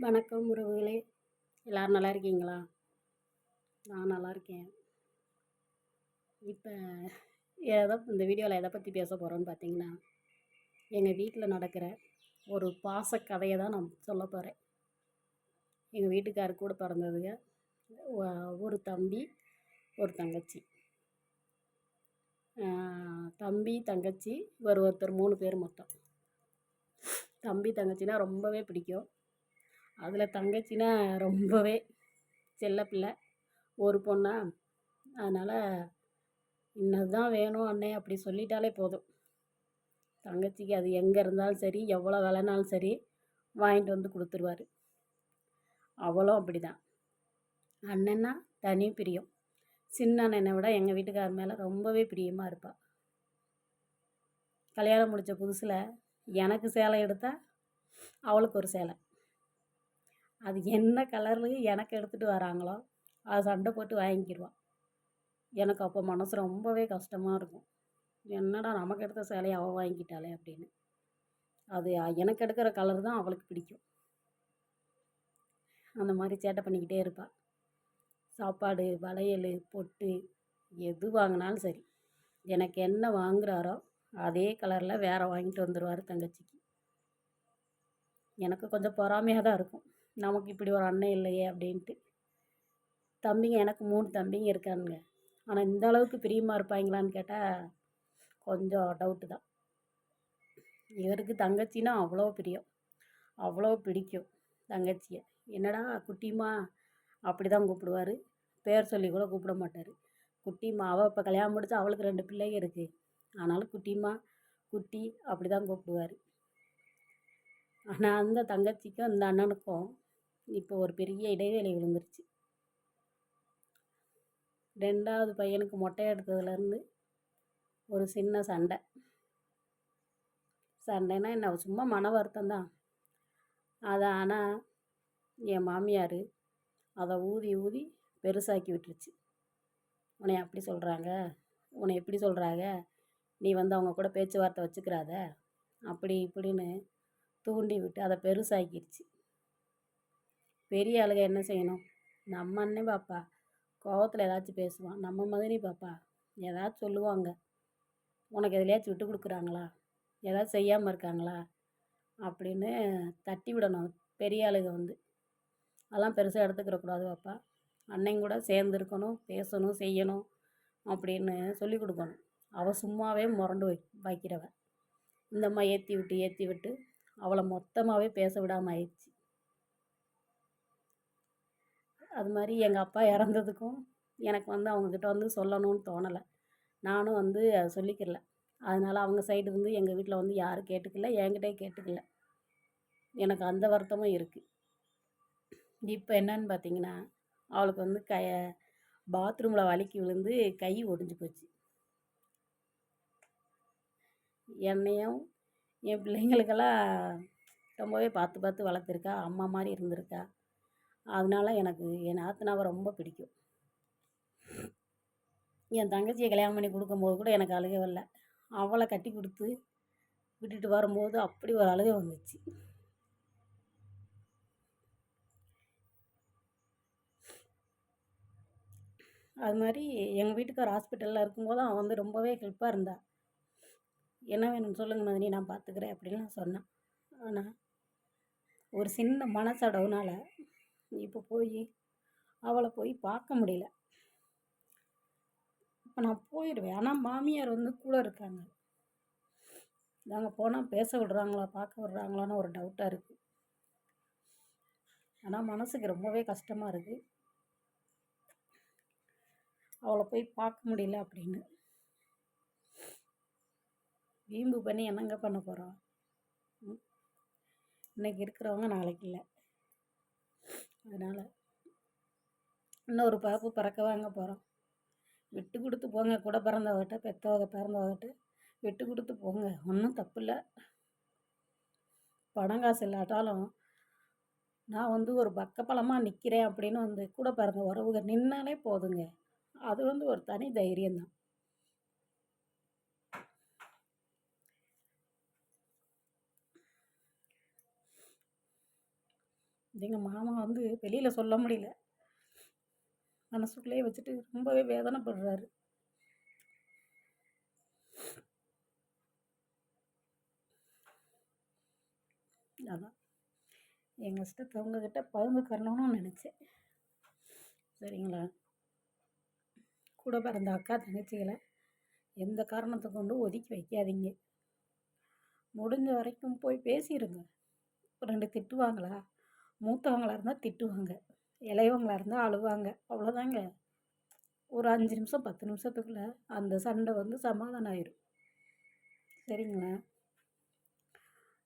வணக்கம் உறவுகளே, எல்லோரும் நல்லா இருக்கீங்களா? நான் நல்லா இருக்கேன். இப்போ இந்த வீடியோவில் எதை பற்றி பேச போகிறோன்னு பார்த்தீங்கன்னா, எங்கள் வீட்டில் நடக்கிற ஒரு பாச கதையை தான் நான் சொல்ல போகிறேன். எங்கள் வீட்டுக்காரர் கூட பிறந்ததுங்க ஒரு தம்பி, ஒரு தங்கச்சி. தம்பி, தங்கச்சி, ஒருத்தர் 3 பேர் மொத்தம். தம்பி தங்கச்சினா ரொம்பவே பிடிக்கும். அதில் தங்கச்சினா ரொம்பவே செல்ல பிள்ளை, ஒரு பொண்ணா. அதனால் இன்னதுதான் வேணும் அண்ணே அப்படி சொல்லிட்டாலே போதும், தங்கச்சிக்கு அது எங்கே இருந்தாலும் சரி, எவ்வளோ விலைனாலும் சரி வாங்கிட்டு வந்து கொடுத்துருவார். அவளும் அப்படி தான். அண்ணன்னா தனி பிரியம். சின்ன அண்ணனை விட எங்கள் வீட்டுக்காரர் மேலே ரொம்பவே பிரியமாக இருப்பாள். கல்யாணம் முடித்த புதுசில் எனக்கு சேலை எடுத்தால் அவளுக்கு ஒரு சேலை. அது என்ன கலரில் எனக்கு எடுத்துகிட்டு வராங்களோ அதை சண்டை போட்டு வாங்கிக்கிடுவாள். எனக்கு அப்போ மனசு ரொம்பவே கஷ்டமாக இருக்கும். என்னடா நமக்கு எடுத்த சேலையை அவள் வாங்கிக்கிட்டாளே அப்படின்னு. அது எனக்கு எடுக்கிற கலர் தான் அவளுக்கு பிடிக்கும். அந்த மாதிரி சேட்டை பண்ணிக்கிட்டே இருப்பாள். சாப்பாடு, வளையல், பொட்டு எது வாங்கினாலும் சரி, எனக்கு என்ன வாங்குகிறாரோ அதே கலரில் வேறு வாங்கிட்டு வந்துடுவார் தங்கச்சிக்கு. எனக்கு கொஞ்சம் பொறாமையாக தான் இருக்கும், நமக்கு இப்படி ஒரு அண்ணன் இல்லையே அப்படின்ட்டு. தம்பிங்க எனக்கு 3 தம்பிங்க இருக்கானுங்க. ஆனால் இந்த அளவுக்கு பிரியமாக இருப்பாங்களான்னு கேட்டால் கொஞ்சம் டவுட்டு தான். இவருக்கு தங்கச்சின்னா அவ்வளோ பிரியம், அவ்வளோ பிடிக்கும் தங்கச்சியை. என்னடா குட்டிமா அப்படி தான் கூப்பிடுவார், பேர் சொல்லி கூட கூப்பிட மாட்டார். குட்டிமா. அவள் இப்போ கல்யாணம் முடிச்சு அவளுக்கு 2 பிள்ளைங்க இருக்குது. ஆனாலும் குட்டிமா, குட்டி அப்படி தான் கூப்பிடுவார். ஆனால் அந்த தங்கச்சிக்கும் அந்த அண்ணனுக்கும் இப்போ ஒரு பெரிய இடைவேளை விழுந்துருச்சு. 2வது பையனுக்கு மொட்டை எடுத்ததுலேருந்து ஒரு சின்ன சண்டைனா என்ன, சும்மா மன வருத்தம் தான். அதை ஆனால் என் மாமியார் அதை ஊதி ஊதி பெருசாக்கி விட்டுருச்சு. உன்னை அப்படி சொல்கிறாங்க, உன்னை எப்படி சொல்கிறாங்க, நீ வந்து அவங்க கூட பேச்சுவார்த்தை வச்சுக்கிறாத அப்படி இப்படின்னு தூண்டி விட்டு அதை பெருசாக்கிடுச்சு. பெரிய ஆளுக என்ன செய்யணும்? நம்ம அண்ணன் பாப்பா கோவத்தில் ஏதாச்சும் பேசுவான், நம்ம மகனே பாப்பா ஏதாச்சும் சொல்லுவாங்க, உனக்கு எதுலையாச்சும் விட்டு கொடுக்குறாங்களா, ஏதாச்சும் செய்யாமல் இருக்காங்களா அப்படின்னு தட்டி விடணும். பெரிய ஆளுக வந்து அதெல்லாம் பெருசாக எடுத்துக்கிறக்கூடாது பாப்பா, அண்ணன் கூட சேர்ந்துருக்கணும், பேசணும், செய்யணும் அப்படின்னு சொல்லி கொடுக்கணும். அவள் சும்மாவே முரண்டு வைக்கிறவ. இந்தம்மா ஏற்றி விட்டு அவளை மொத்தமாகவே பேச விடாமல் ஆயிடுச்சு. அது மாதிரி எங்கள் அப்பா இறந்ததுக்கும் எனக்கு வந்து அவங்கக்கிட்ட வந்து சொல்லணும்னு தோணலை. நானும் வந்து அதை சொல்லிக்கிறல. அதனால் அவங்க சைடு இருந்து எங்கள் வீட்டில் வந்து யாரும் கேட்டுக்கல, என்கிட்டே கேட்டுக்கல. எனக்கு அந்த வருத்தமும் இருக்குது. இப்போ என்னன்னு பார்த்தீங்கன்னா, அவளுக்கு வந்து பாத்ரூமில் வழுக்கி விழுந்து கை ஒடிஞ்சு போச்சு. என்னையும் என் பிள்ளைங்களுக்கெல்லாம் ரொம்பவே பார்த்து பார்த்து வளர்த்துருக்கா, அம்மா மாதிரி இருந்திருக்கா. அதனால எனக்கு என் நாத்தனாவை ரொம்ப பிடிக்கும். என் தங்கச்சியை கல்யாணம் பண்ணி கொடுக்கும்போது கூட எனக்கு அழுகை வரல. அவளை கட்டி கொடுத்து விட்டுட்டு வரும்போது அப்படி ஒரு அழுகை வந்துச்சு. அது மாதிரி எங்கள் வீட்டுக்கார் ஹாஸ்பிட்டலில் இருக்கும்போது அவன் வந்து ரொம்பவே ஹெல்ப்பாக இருந்தாள். என்ன வேணும்னு சொல்லுங்க மதினி, நான் பார்த்துக்கிறேன் அப்படின்னு நான் சொன்னேன். ஆனால் ஒரு சின்ன மனசடவுனால் இப்போ அவளை போய் பார்க்க முடியல. இப்போ நான் போயிடுவேன், ஆனால் மாமியார் வந்து கூட இருக்காங்க. நாங்கள் போனால் பேச விடுறாங்களா, பார்க்க விடுறாங்களான்னு ஒரு டவுட்டாக இருக்குது. ஆனால் மனசுக்கு ரொம்பவே கஷ்டமாக இருக்குது அவளை போய் பார்க்க முடியல அப்படின்னு. வீம்பு பண்ணி என்னங்க பண்ண போகிறோம்? இன்றைக்கி இருக்கிறவங்க நாளைக்கு இல்லை. அதனால் இன்னொரு பாப்பு பறக்க வாங்க போகிறோம். விட்டு கொடுத்து போங்க, கூட பிறந்தவகிட்ட, பிறந்தவகிட்ட விட்டு கொடுத்து போங்க, ஒன்றும் தப்பு இல்லை. பணம் காசு இல்லாட்டாலும் நான் வந்து ஒரு பக்கப்பலமாக நிற்கிறேன் அப்படின்னு வந்து கூட பிறந்த உறவுக நின்னாலே போதுங்க. அது வந்து ஒரு தனி தைரியம்தான். எங்கள் மாமா வந்து வெளியில் சொல்ல முடியல, மனசுக்குள்ளேயே வச்சுட்டு ரொம்பவே வேதனைப்படுறாரு. அதான் என் கஷ்டத்தை உங்ககிட்ட பகிர்ந்துக்கணும்னு நினச்சேன். சரிங்களா? கூட பிறந்த அக்கா தங்கச்சிகளை எந்த காரணத்தை கொண்டு ஒதுக்கி வைக்காதீங்க. முடிஞ்ச வரைக்கும் போய் பேசிடுங்க. 2 திட்டுவாங்களா? மூத்தவங்களாக இருந்தால் திட்டுவாங்க, இளையவங்களாக இருந்தால் அழுவாங்க, அவ்வளோதாங்க. ஒரு 5 நிமிஷம் 10 நிமிஷத்துக்குள்ளே அந்த சண்டை வந்து சமாதானம் ஆயிடும். சரிங்களா?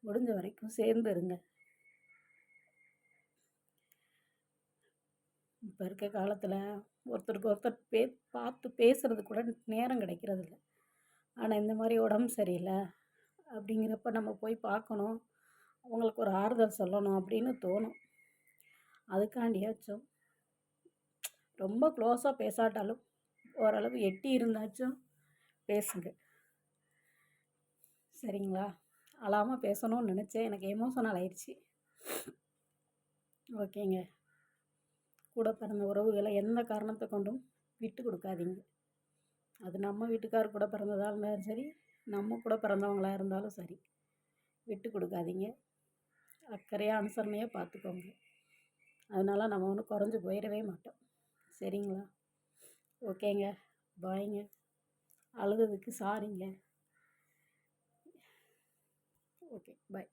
முடிஞ்ச வரைக்கும் சேர்ந்து இருங்க. இப்போ இருக்க காலத்தில் ஒருத்தருக்கு ஒருத்தர் பார்த்து பேசுகிறது கூட நேரம் கிடைக்கிறதில்ல. ஆனால் இந்த மாதிரி உடம்பு சரியில்லை அப்படிங்கிறப்ப நம்ம போய் பார்க்கணும், அவங்களுக்கு ஒரு ஆறுதல் சொல்லணும் அப்படின்னு தோணும். அதுக்காண்டியாச்சும் ரொம்ப க்ளோஸாக பேசாட்டாலும் ஓரளவு எட்டி இருந்தாச்சும் பேசுங்க. சரிங்களா? அழாமல் பேசணும்னு நினச்சேன், எனக்கு எமோஷனல் ஆயிடுச்சு. ஓகேங்க. கூட பிறந்த உறவுகளை எந்த காரணத்தை கொண்டும் விட்டு கொடுக்காதீங்க. அது நம்ம வீட்டுக்கார் கூட பிறந்ததாக இருந்தாலும் சரி, நம்ம கூட பிறந்தவங்களாக இருந்தாலும் சரி, விட்டு கொடுக்காதீங்க. அக்கறையாக அனுசரணையாக பார்த்துக்கோங்க. அதனால் நம்ம ஒன்றும் குறைஞ்சி போயிடவே மாட்டோம். சரிங்களா? ஓகேங்க. பாய்ங்க. அழுததுக்கு சாரிங்க. ஓகே, பாய்.